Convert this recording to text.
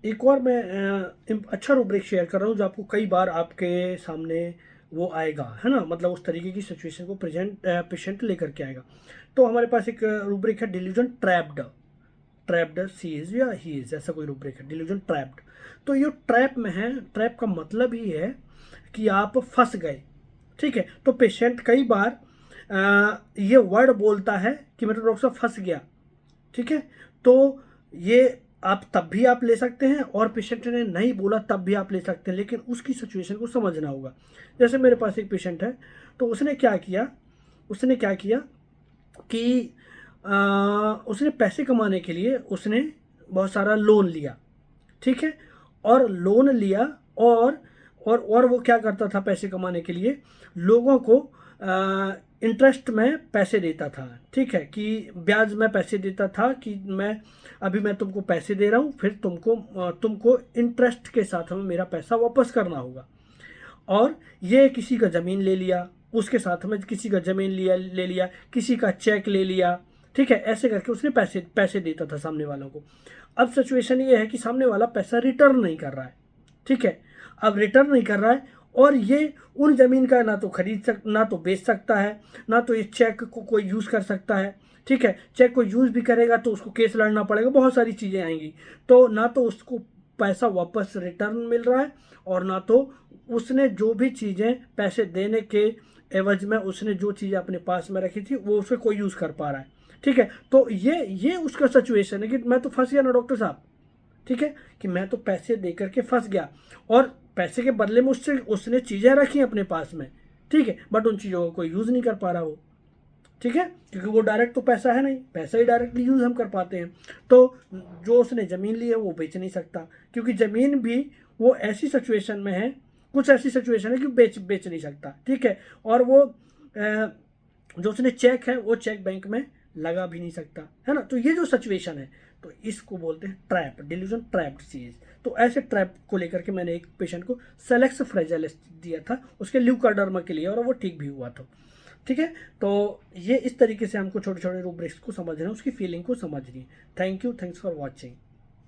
एक और मैं अच्छा रूब्रिक शेयर कर रहा हूँ जो आपको कई बार आपके सामने वो आएगा, है ना, मतलब उस तरीके की सिचुएशन को प्रेजेंट पेशेंट लेकर के आएगा। तो हमारे पास एक रूब्रिक है, delusion trapped. Trapped she is या ही इज, ऐसा कोई रूब्रिक है, डिल्यूजन ट्रैप्ड। तो ये ट्रैप में है, ट्रैप का मतलब ही है कि आप फंस गए। ठीक है, तो पेशेंट कई बार ये वर्ड बोलता है कि मैं तो डॉक्टर साहब फंस गया। ठीक है, तो ये आप तब भी आप ले सकते हैं और पेशेंट ने नहीं बोला तब भी आप ले सकते हैं, लेकिन उसकी सिचुएशन को समझना होगा। जैसे मेरे पास एक पेशेंट है, तो उसने क्या किया कि उसने पैसे कमाने के लिए उसने बहुत सारा लोन लिया। ठीक है, और लोन लिया, और और वो क्या करता था पैसे कमाने के लिए, लोगों को इंटरेस्ट में पैसे देता था। ठीक है, कि ब्याज में पैसे देता था कि मैं तुमको पैसे दे रहा हूँ, फिर तुमको इंटरेस्ट के साथ में मेरा पैसा वापस करना होगा। और ये किसी का ज़मीन ले लिया, उसके साथ में किसी का ज़मीन ले लिया, किसी का चेक ले लिया। ठीक है, ऐसे करके उसने पैसे पैसे देता था सामने वालों को। अब सिचुएशन ये है कि सामने वाला पैसा रिटर्न नहीं कर रहा है। ठीक है, अब रिटर्न नहीं कर रहा है, और ये उन ज़मीन का ना तो बेच सकता है, ना तो इस चेक को कोई यूज़ कर सकता है। ठीक है, चेक को यूज़ भी करेगा तो उसको केस लड़ना पड़ेगा, बहुत सारी चीज़ें आएंगी। तो ना तो उसको पैसा वापस रिटर्न मिल रहा है, और ना तो उसने जो भी चीज़ें पैसे देने के एवज में उसने जो चीज़ें अपने पास में रखी थी वो उसे कोई यूज़ कर पा रहा है। ठीक है, तो ये उसका सिचुएशन है कि मैं तो फंस गया ना डॉक्टर साहब। ठीक है, कि मैं तो पैसे दे करके फंस गया, और पैसे के बदले में उससे उसने चीज़ें रखी अपने पास में। ठीक है, बट उन चीज़ों को कोई यूज़ नहीं कर पा रहा वो। ठीक है, क्योंकि वो डायरेक्ट तो पैसा है नहीं, पैसा ही डायरेक्टली यूज़ हम कर पाते हैं। तो जो उसने ज़मीन ली है वो बेच नहीं सकता, क्योंकि ज़मीन भी वो ऐसी सिचुएशन में है, कुछ ऐसी सिचुएशन है कि बेच बेच नहीं सकता। ठीक है, और वो जो उसने चेक है वो चेक बैंक में लगा भी नहीं सकता, है ना। तो ये जो सिचुएशन है, तो इसको बोलते हैं ट्रैप, डिल्यूजन ट्रैप्ड चीज। तो ऐसे ट्रैप को लेकर के मैंने एक पेशेंट को सेलेक्स फ्रेजाइलिस दिया था उसके ल्यूकाडर्मा के लिए, और वो ठीक भी हुआ था। ठीक है, तो ये इस तरीके से हमको छोटे छोटे रूब्रिक्स को समझना है, उसकी फीलिंग को समझनी है। Thank you, thanks for watching.